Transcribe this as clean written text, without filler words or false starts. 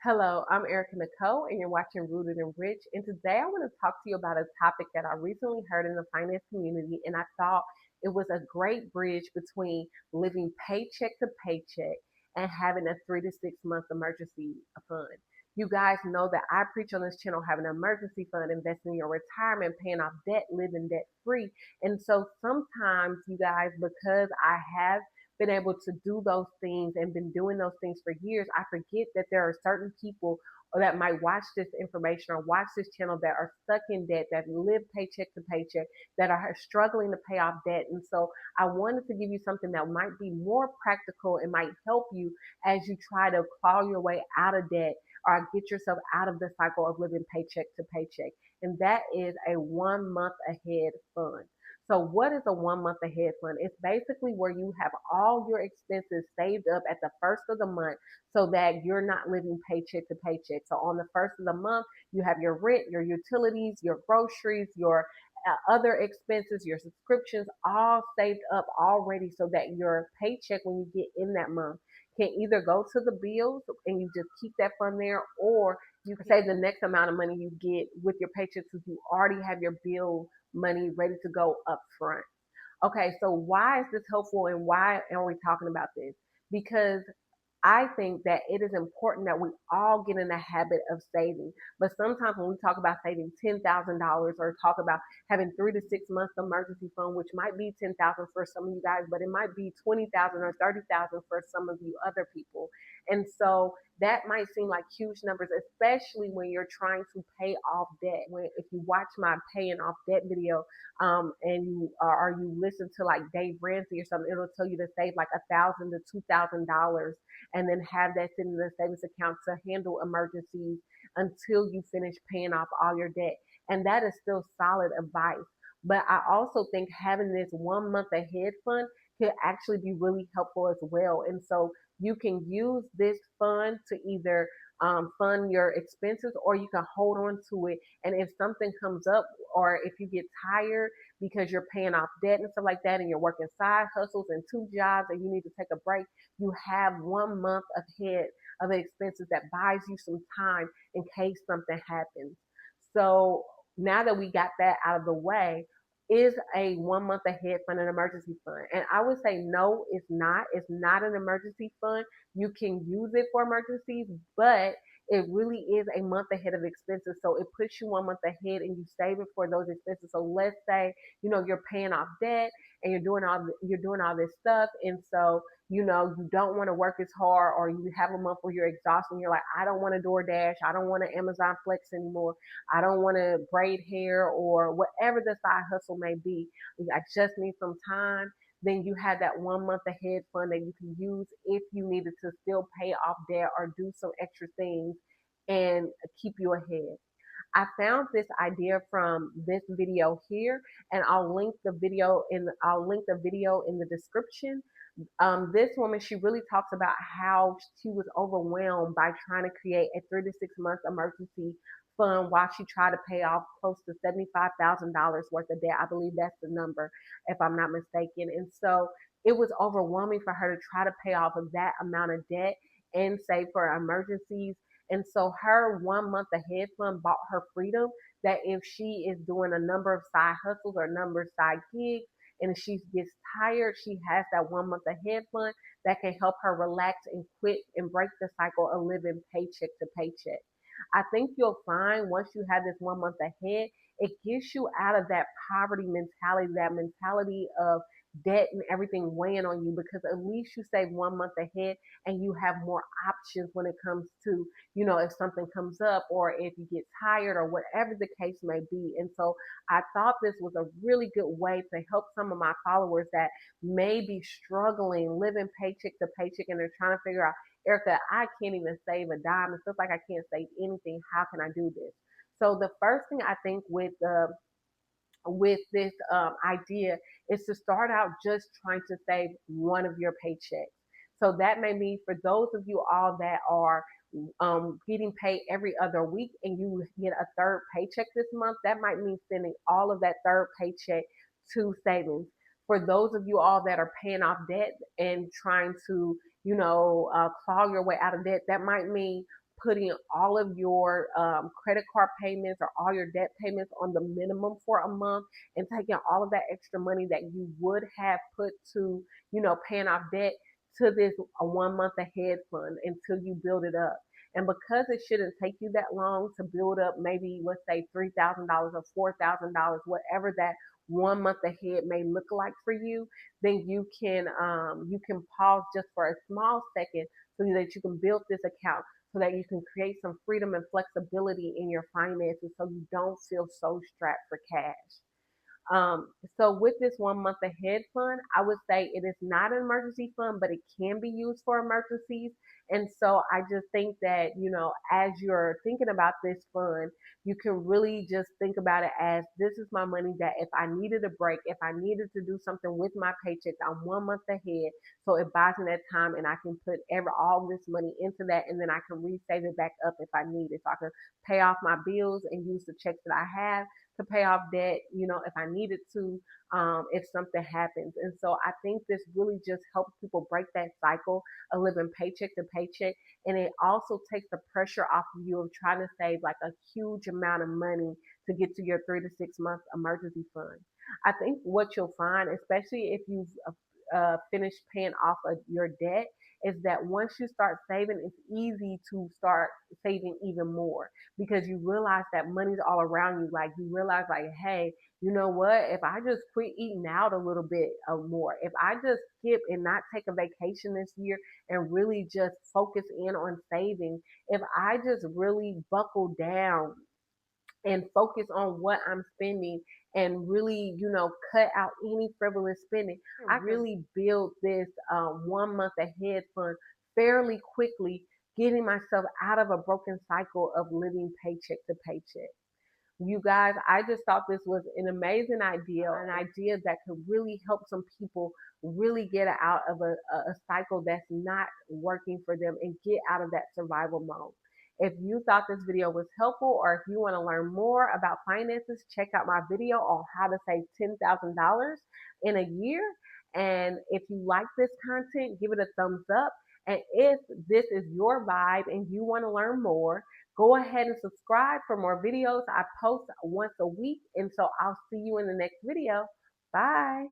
Hello, I'm Erica Nicole, and you're watching Rooted and Rich. And today I want to talk to you about a topic that I recently heard in the finance community, and I thought it was a great bridge between living paycheck to paycheck and having a 3 to 6 month emergency fund. You guys know that I preach on this channel having an emergency fund, investing in your retirement, paying off debt, living debt free. And so sometimes, you guys, because I have been able to do those things and been doing those things for years, I forget that there are certain people that might watch this information or watch this channel that are stuck in debt, that live paycheck to paycheck, that are struggling to pay off debt. And so I wanted to give you something that might be more practical and might help you as you try to claw your way out of debt or get yourself out of the cycle of living paycheck to paycheck. And that is a 1 month ahead fund. So what is a 1 month ahead fund? It's basically where you have all your expenses saved up at the first of the month so that you're not living paycheck to paycheck. So on the first of the month, you have your rent, your utilities, your groceries, your other expenses, your subscriptions, all saved up already so that your paycheck when you get in that month can either go to the bills and you just keep that fund there, or you can save the next amount of money you get with your paycheck since you already have your bill money ready to go up front. Okay, so why is this helpful and why are we talking about this? Because I think that it is important that we all get in the habit of saving. But sometimes when we talk about saving $10,000 or talk about having 3 to 6 months emergency fund, which might be 10,000 for some of you guys, but it might be 20,000 or 30,000 for some of you other people. And so that might seem like huge numbers, especially when you're trying to pay off debt. If you watch my paying off debt video, and you or you listen to like Dave Ramsey or something, it'll tell you to save like $1,000 to $2,000 and then have that sitting in the savings account to handle emergencies until you finish paying off all your debt. And that is still solid advice. But I also think having this 1 month ahead fund could actually be really helpful as well. And so you can use this fund to either fund your expenses, or you can hold on to it. And if something comes up, or if you get tired because you're paying off debt and stuff like that, and you're working side hustles and 2 jobs and you need to take a break, you have 1 month ahead of expenses that buys you some time in case something happens. So now that we got that out of the way, is a 1 month ahead fund an emergency fund? And I would say no, it's not. It's not an emergency fund. You can use it for emergencies, but it really is a month ahead of expenses. So it puts you 1 month ahead and you save it for those expenses. So let's say, you're paying off debt and you're doing all this stuff. And so, you don't want to work as hard, or you have a month where you're exhausted and you're like, I don't want to DoorDash, I don't want to Amazon Flex anymore, I don't want to braid hair, or whatever the side hustle may be. I just need some time. Then you have that 1 month ahead fund that you can use if you needed to still pay off debt or do some extra things and keep you ahead. I found this idea from this video here, and I'll link the video in the description. This woman, she really talks about how she was overwhelmed by trying to create a 3 to 6 month emergency fund while she tried to pay off close to $75,000 worth of debt. I believe that's the number, if I'm not mistaken. And so it was overwhelming for her to try to pay off of that amount of debt and save for emergencies. And so her 1 month ahead fund bought her freedom, that if she is doing a number of side hustles or a number of side gigs, and if she gets tired, she has that 1 month ahead fund that can help her relax and quit and break the cycle of living paycheck to paycheck. I think you'll find once you have this 1 month ahead, it gets you out of that poverty mentality, that mentality of debt and everything weighing on you, because at least you save 1 month ahead and you have more options when it comes to, if something comes up or if you get tired or whatever the case may be. And so I thought this was a really good way to help some of my followers that may be struggling, living paycheck to paycheck, and they're trying to figure out, Erica, I can't even save a dime. It feels like I can't save anything. How can I do this? So the first thing I think with this idea is to start out just trying to save one of your paychecks. So that may mean for those of you all that are getting paid every other week and you get a third paycheck this month, that might mean sending all of that third paycheck to savings. For those of you all that are paying off debt and trying to, claw your way out of debt, that might mean putting all of your credit card payments or all your debt payments on the minimum for a month and taking all of that extra money that you would have put to, paying off debt to this a 1 month ahead fund until you build it up. And because it shouldn't take you that long to build up, maybe let's say $3,000 or $4,000, whatever that 1 month ahead may look like for you, then you can pause just for a small second so that you can build this account so that you can create some freedom and flexibility in your finances so you don't feel so strapped for cash. Um, so with this 1 month ahead fund, I would say it is not an emergency fund, but it can be used for emergencies. And so I just think that, as you're thinking about this fund, you can really just think about it as this is my money that if I needed a break, if I needed to do something with my paycheck, I'm 1 month ahead. So it buys me that time and I can put all this money into that and then I can resave it back up if I need it. So I can pay off my bills and use the checks that I have to pay off debt, if I needed to, if something happens. And so I think this really just helps people break that cycle of living paycheck to paycheck. And it also takes the pressure off of you of trying to save like a huge amount of money to get to your 3 to 6 month emergency fund. I think what you'll find, especially if you've finished paying off of your debt, is that once you start saving, it's easy to start saving even more because you realize that money's all around you. Like you realize, like, hey, you know what? If I just quit eating out a little bit more, if I just skip and not take a vacation this year and really just focus in on saving, if I just really buckle down and focus on what I'm spending and really, cut out any frivolous spending. I really build this 1 month ahead fund fairly quickly, getting myself out of a broken cycle of living paycheck to paycheck. You guys, I just thought this was an amazing idea, an idea that could really help some people really get out of a cycle that's not working for them and get out of that survival mode. If you thought this video was helpful or if you want to learn more about finances, check out my video on how to save $10,000 in a year. And if you like this content, give it a thumbs up. And if this is your vibe and you want to learn more, go ahead and subscribe for more videos. I post once a week. And so I'll see you in the next video. Bye.